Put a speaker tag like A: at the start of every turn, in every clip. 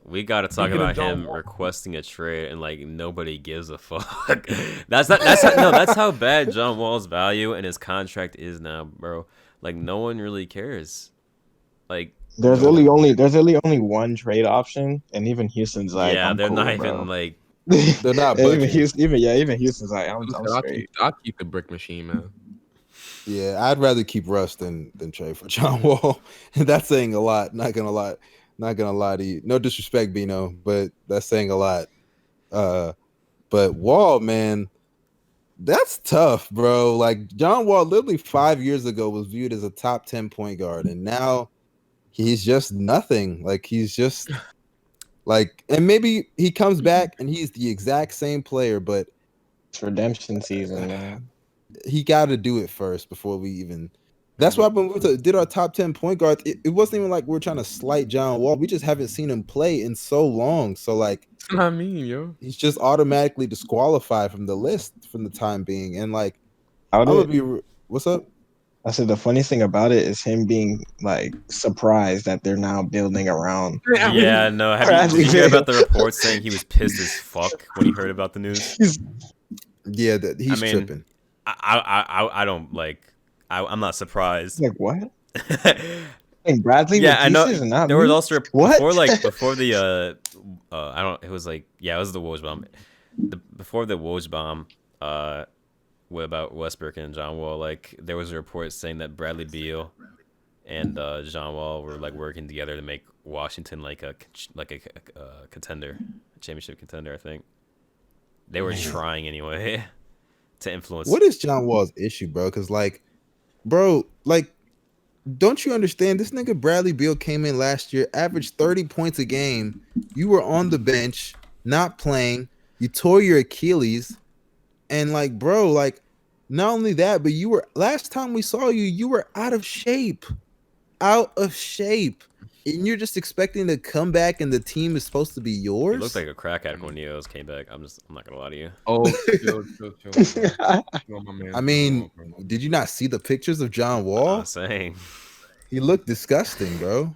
A: We gotta talk
B: Speaking of
A: about
B: John
A: him
B: Wall,
A: requesting a trade and like nobody gives a fuck. That's how bad John Wall's value and his contract is now, bro. Like no one really cares. Like
C: There's
A: no
C: really
A: one.
C: only there's really only one trade option, and even Houston's like,
A: Yeah,
C: I'm
A: they're not
C: cool,
A: even
C: bro.
A: like.
D: They're not
C: And even
D: budging.
C: Houston, even Houston's like,
B: like I
C: I'm
B: said,
C: straight.
B: I'll keep the brick machine, man.
D: Yeah, I'd rather keep Russ than trade for John Wall. And that's saying a lot. Not gonna lie to you. No disrespect, Bino, but that's saying a lot. Uh, but Wall, man, that's tough, bro. Like John Wall, literally 5 years ago, was viewed as a top 10 point guard, and now he's just nothing. Like he's just like, and maybe he comes back and he's the exact same player, but
C: It's redemption season, man.
D: he got to do it first before we even. That's why when did our top 10 point guards, it wasn't even like we're trying to slight John Wall. We just haven't seen him play in so long. So like
B: That's what I mean, yo.
D: he's just automatically disqualified from the list from the time being. And like
C: How
D: I'm gonna
C: did
D: be, what's up?
C: I said the funniest thing about it is him being like surprised that they're now building around
B: I
A: Yeah,
B: mean,
A: no. Did
C: Bradley
A: you hear about
C: Beal.
A: the report saying he was pissed as fuck when he heard about the news?
C: He's
D: Yeah, that
A: I
D: he's
A: mean,
D: tripping.
A: I don't like. I'm not surprised.
C: like, what? Like Bradley
A: Yeah,
C: with
A: I know.
C: pieces and not
A: There was
C: me?
A: also
C: What?
A: before the I don't. It was like it was the Woj bomb. Before the Woj bomb, what about Westbrook and John Wall? Like there was a report saying that Bradley Beal and John Wall were like working together to make Washington like a contender, a championship contender. I think they were trying anyway to influence.
D: What is John Wall's issue, bro? Because like, bro, like, don't you understand? This nigga Bradley Beal came in last year, averaged 30 points a game. You were on the bench, not playing. You tore your Achilles, and like, bro, like, not only that, but you were last time we saw you, you were out of shape, out of shape, and you're just expecting to come back, and the team is supposed to be
A: He looked
D: yours.
A: like a crack addict when Neos came back. I'm not gonna lie to you.
B: oh, chill, chill, bro. Chill, my man.
D: I mean,
B: Chill, bro.
D: did you not see the pictures of John
A: I'm
D: Wall?
A: saying.
D: He looked disgusting, bro.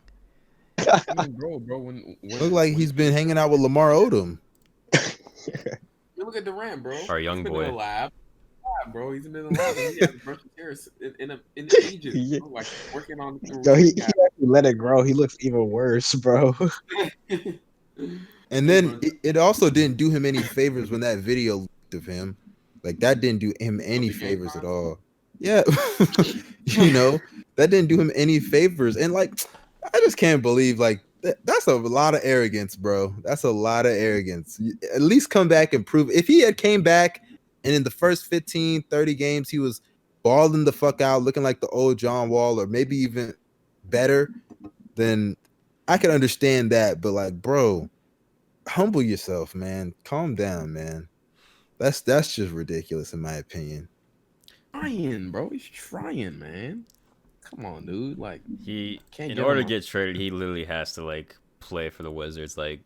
B: I mean, bro,
D: Looked like he's been hanging out with Lamar Odom.
B: you look at Durant, bro.
A: Our young
B: He's been
A: boy.
B: in the lab. Yeah, bro. He's been in the lab. And he has brush his hair in Egypt,
C: Yeah.
B: bro, like working on.
C: Yo, he actually let it grow. He looks even worse, bro.
D: And then it also didn't do him any favors when that video leaked of him. Like that didn't do him any favors at all. Yeah. You know, that didn't do him any favors. And like, I just can't believe like that's a lot of arrogance, bro. That's a lot of arrogance. At least come back and prove. If he had came back and in the first 15, 30 games, he was balling the fuck out, looking like the old John Wall, or maybe even better, then I could understand that. But like, bro, humble yourself, man. Calm down, man. That's just ridiculous in my opinion.
B: Trying, bro. He's trying, man. Come on, dude. Like,
A: He
B: can't
A: in
B: get
A: order
B: him
A: to get traded, he literally has to like play for the Wizards like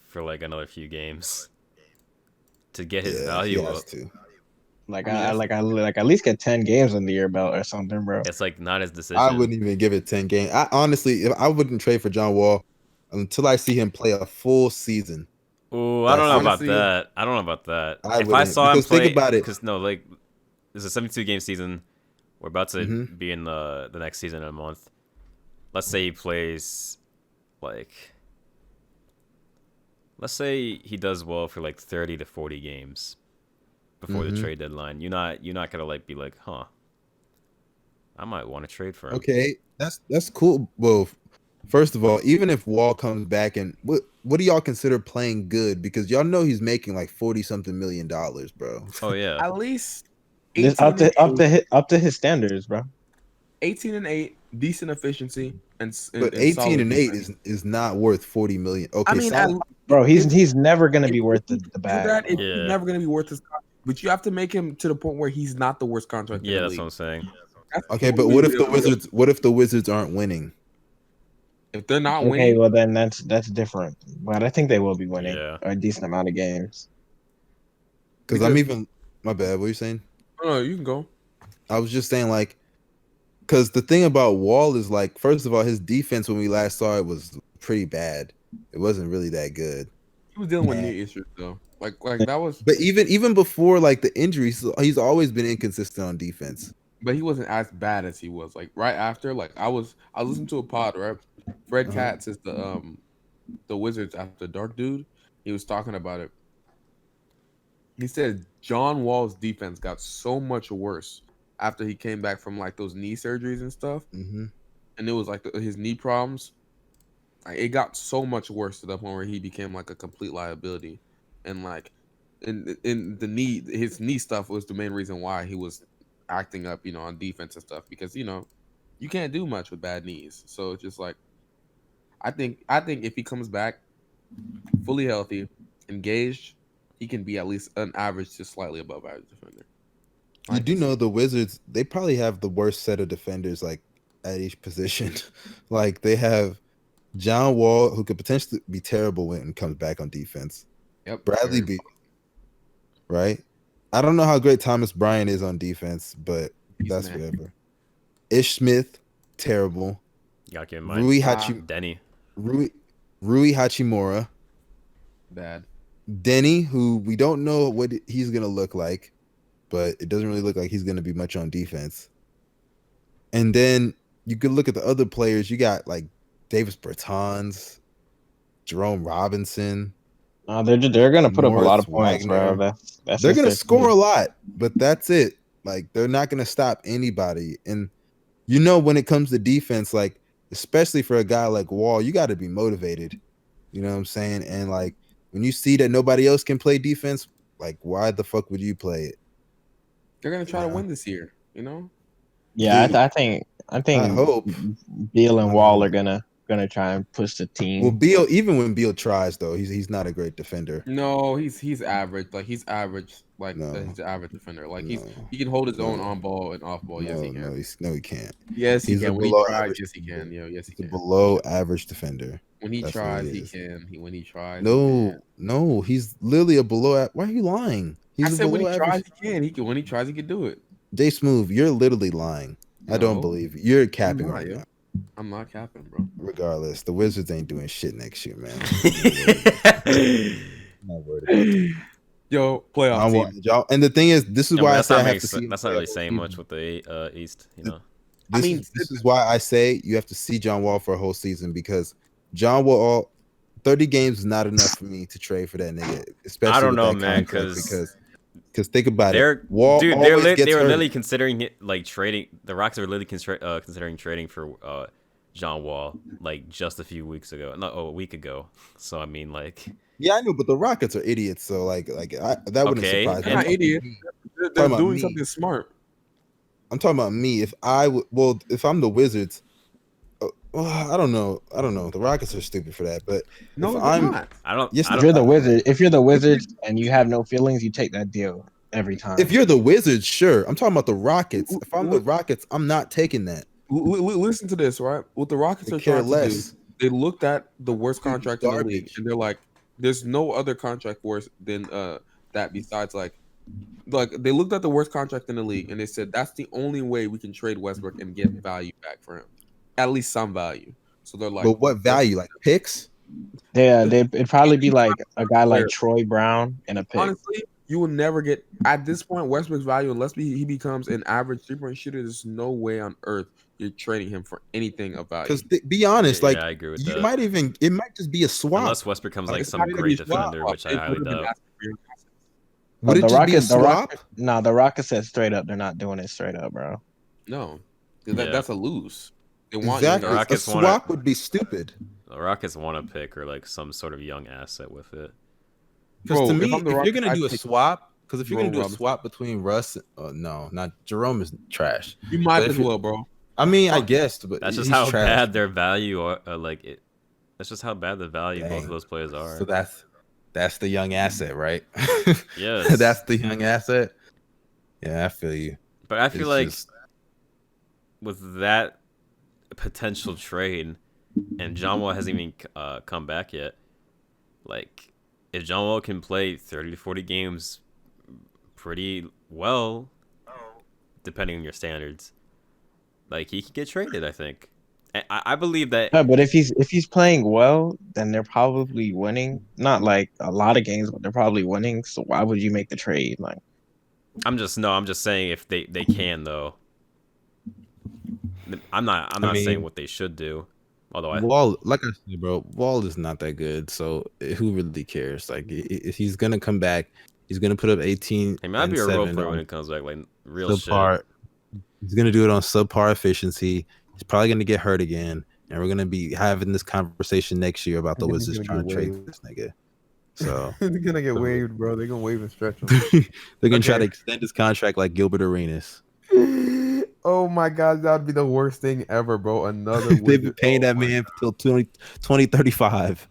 A: for like another few games to get his
D: Yeah,
A: value
D: he has
A: up.
D: to.
C: Like
B: I mean,
C: I at least get 10 games under your belt or something, bro.
A: It's like not his
D: I
A: decision.
D: wouldn't even give it 10 games. I honestly, if I wouldn't trade for John Wall until I see him play a full season.
A: Ooh, I don't
D: That's
A: know
D: it.
A: about
B: Honestly,
A: that. I don't know about that.
D: I
A: If I
D: wouldn't,
A: saw him
D: because think
A: play,
D: about it.
A: because no, like this is a 72 game season. We're about to
D: hmm
A: be in the next season in a month. Let's say he plays like let's say he does well for like 30 to 40 games before the
D: hmm
A: trade deadline. You're not gonna like be like, huh, I might want to trade for him.
D: Okay, that's cool. Well, first of all, even if Wall comes back and what do y'all consider playing good? Because y'all know he's making like 40 something $1 million, bro.
A: Oh yeah.
B: at least
C: Just
B: 18 and 8,
C: up to his standards, bro.
B: 18 and 8, decent efficiency
D: But
B: and
D: 18
B: solid
D: and 8
B: defense.
D: is not worth 40 million.
B: I
D: Okay,
B: mean, at
D: solid.
C: Bro,
B: if
C: he's never gonna be worth
B: he
C: the
B: can do
C: bag,
B: that,
C: bro.
B: he's
A: Yeah.
B: never gonna be worth his contract. But you have to make him to the point where he's not the worst contract in
A: Yeah,
B: the
A: that's
B: league.
A: what I'm saying.
B: That's
D: Okay,
B: the
D: but
B: only
D: what if the
B: real-
D: Wizards what if the Wizards aren't winning?
B: If they're not
C: Okay,
B: winning,
C: well then that's different. But I think they will be winning
A: Yeah.
C: a decent amount of games.
D: Because I'm
B: because
D: even my bad, what are you saying?
B: oh, you can go.
D: I was just saying like because the thing about Wall is like, first of all, his defense when we last saw it was pretty bad. It wasn't really that good.
B: He was dealing with knee issues though. Like that was,
D: But even before like the injuries, he's always been inconsistent on defense.
B: but he wasn't as bad as he was. Like right after, like I was listening to a pod, right? Fred
D: Uh-huh.
B: Katz is the Wizards after dark dude. He was talking about it. He said John Wall's defense got so much worse after he came back from like those knee surgeries and stuff,
D: Mm-hmm.
B: and it was like his knee problems. Like, it got so much worse to the point where he became like a complete liability, and like in the knee, his knee stuff was the main reason why he was acting up, on defense and stuff because you can't do much with bad knees. So it's just like I think if he comes back fully healthy, engaged, he can be at least an average to slightly above average defender.
D: You
B: I
D: do
B: can
D: know
B: see.
D: the Wizards, they probably have the worst set of defenders like at each position. Like they have John Wall, who could potentially be terrible when it comes back on defense.
B: Yep.
D: Bradley
B: very-
D: Beal, right? I don't know how great Thomas Bryant is on defense, but
B: He's
D: that's
B: meh.
D: whatever. Ish Smith, terrible.
A: You gotta keep in mind. Denny.
D: Rui Hachimura,
B: Bad.
D: Denny, who we don't know what he's gonna look like, but it doesn't really look like he's gonna be much on defense. And then you could look at the other players. You got like Davis Bertans, Jerome Robinson.
C: They're gonna put up a lot of
D: Morris
C: points, bro.
D: Wagner.
C: That's
D: They're
C: just
D: gonna
C: their
D: score a
C: team.
D: lot, but that's it. Like they're not gonna stop anybody. And when it comes to defense, like especially for a guy like Wall, you got to be motivated. You know what I'm saying? And like when you see that nobody else can play defense, like why the fuck would you play it?
B: They're gonna try to
D: Yeah.
B: win this year.
C: Yeah,
D: Dude,
C: I think
D: I hope.
C: Beal and
D: I
C: Wall are
D: hope.
C: gonna try and push the
D: Well,
C: team.
D: Beal, even when Beal tries though, he's not a great defender.
B: No, he's average. Like he's average. Like
D: No.
B: he's an average defender. Like
D: No.
B: he can hold his own
D: No.
B: on ball and off ball. Yes, he
D: No,
B: can.
D: he can't.
B: Yes, he
D: He's a
B: can. When he
D: below
B: tries,
D: average
B: yes, he can.
D: defender.
B: Yo, yes, he
D: He's a
B: can.
D: below average defender.
B: When he
D: That's what
B: tries,
D: he
B: he
D: is.
B: can. When he tries, he
D: No,
B: can.
D: no, he's literally a below. Why are you lying?
B: I
D: He's a
B: said when
D: below
B: he tries,
D: average.
B: he can. He can. When he tries, he can do it.
D: JSmooth, you're literally lying. I don't
B: No,
D: believe you. You're
B: I'm
D: capping
B: not,
D: right
B: yo.
D: now.
B: I'm not capping, bro.
D: Regardless, the Wizards ain't doing shit next year, man. I'm not worried about that.
B: Yo, playoff
D: I
B: team.
D: want y'all. And the thing is, this is
A: Yeah, but
D: why I
A: that's
D: say
A: not
D: I have
A: making
D: to see.
A: that's
D: him
A: not
D: play
A: really
D: a whole
A: saying
D: season.
A: much with the East.
D: This,
B: I mean,
D: this is why I say you have to see John Wall for a whole season because John Wall, 30 games is not enough for me to trade for that nigga, especially
A: I don't
D: with
A: know,
D: that
A: man,
D: contract.
A: because
D: Because think about it,
A: they're
D: Wall
A: dude,
D: always
A: they
D: gets
A: were
D: hurt.
A: literally considering it like trading. The Rockets were literally considering trading for John Wall like just a few weeks ago, not a week ago. So I mean, like,
D: Yeah, I know, but the Rockets are idiots, so that wouldn't
A: okay,
D: surprise
B: they're
D: me.
B: not idiots. They're
D: Talking about
B: doing
D: me.
B: something smart.
D: I'm talking about me. If I'm the Wizards, well, I don't know. The Rockets are stupid for that, but
B: No,
D: if
B: they're
D: I'm
B: not.
A: I don't.
D: yes,
A: I
C: If
A: don't.
C: you're the Wizards and you have no feelings, you take that deal every time.
D: if you're the Wizards, sure. I'm talking about the Rockets.
B: W-
D: If I'm the
B: w-
D: Rockets, I'm not taking that.
B: Listen to this, right? What the Rockets
D: I
B: are
D: care
B: trying to
D: less.
B: do, they looked at the worst
D: Dude,
B: contract in the league,
D: garbage.
B: and they're like, "There's no other contract worse than that besides like they looked at the worst contract in the league, and they said that's the only way we can trade Westbrook and get value back for him, at least some value." So they're like,
D: But what value? Like picks?
C: Yeah, it'd probably be like a guy like
B: Player.
C: Troy Brown and a pick.
B: honestly, you will never get at this point Westbrook's value unless he becomes an average 3-point shooter. There's no way on earth you're trading him for anything of value.
D: Because be honest,
A: Yeah,
D: like
A: I agree with
D: you
A: that.
D: might even it might just be a swap.
A: Unless Westbrook becomes like
B: It's
A: some
B: not gonna
A: great
B: be a swap.
A: defender, which I
B: It
A: highly
B: would have been
A: doubt.
B: asking for your assets.
D: Would it
C: the
D: just be a
C: Rockets,
D: swap?
C: the Rockets said straight up they're not doing it straight up, bro.
B: No,
A: Yeah.
B: that's a lose. They want
D: Exactly.
A: The
D: A
A: Rockets wanna-
D: swap would be stupid.
A: The Rockets want a pick or like some sort of young asset with it.
D: Because
B: Bro,
D: to
B: if
D: me,
B: I'm the
D: if you're
B: Rockets,
D: gonna
B: I'd
D: do a
B: take
D: swap, because if you're gonna
B: Jerome
D: do a
B: Robinson.
D: swap between Russ, no, not Jerome is trash.
B: You might
D: But
B: as
D: if you-
B: well, bro.
D: I mean, I guess, but
A: That's just
D: he's
A: how
D: trash.
A: bad their value are. Like it. That's just how bad the value both
D: Dang.
A: of those players are.
D: So that's the young asset, right?
A: Yes.
D: That's the young asset. Yeah, I feel you.
A: But I feel
D: It's
A: like
D: just-
A: with that potential trade, and John Wall hasn't even come back yet. Like, if John Wall can play 30 to 40 games pretty well, depending on your standards, like he could get traded, I think. I believe that.
C: Yeah, but if he's playing well, then they're probably winning. Not like a lot of games, but they're probably winning. So why would you make the trade? Like,
A: I'm just saying if they can though. I'm
D: I
A: not saying
D: mean,
A: what they should do. Although I
D: Wall, like I said, bro, Wall is not that good. So who really cares? Like, if he's gonna come back, he's gonna put up 18
A: he might
D: and
A: be a role
D: 7
A: player when
D: on
A: it comes back, like real shit.
D: subpar. He's gonna do it on subpar efficiency. He's probably gonna get hurt again, and we're gonna be having this conversation next year about the
E: And then he's
D: Wizards
E: gonna
D: trying
E: get
D: to trade
E: waived.
D: this nigga. So
E: He's gonna get waived, bro. They're gonna waive and stretch him.
D: they're gonna try
E: Okay.
D: to extend his contract like Gilbert Arenas.
E: Oh my god, that would be the worst thing ever, bro. Another
D: They've been
E: wizard.
D: paying
E: Oh
D: that
E: my
D: man until 2035.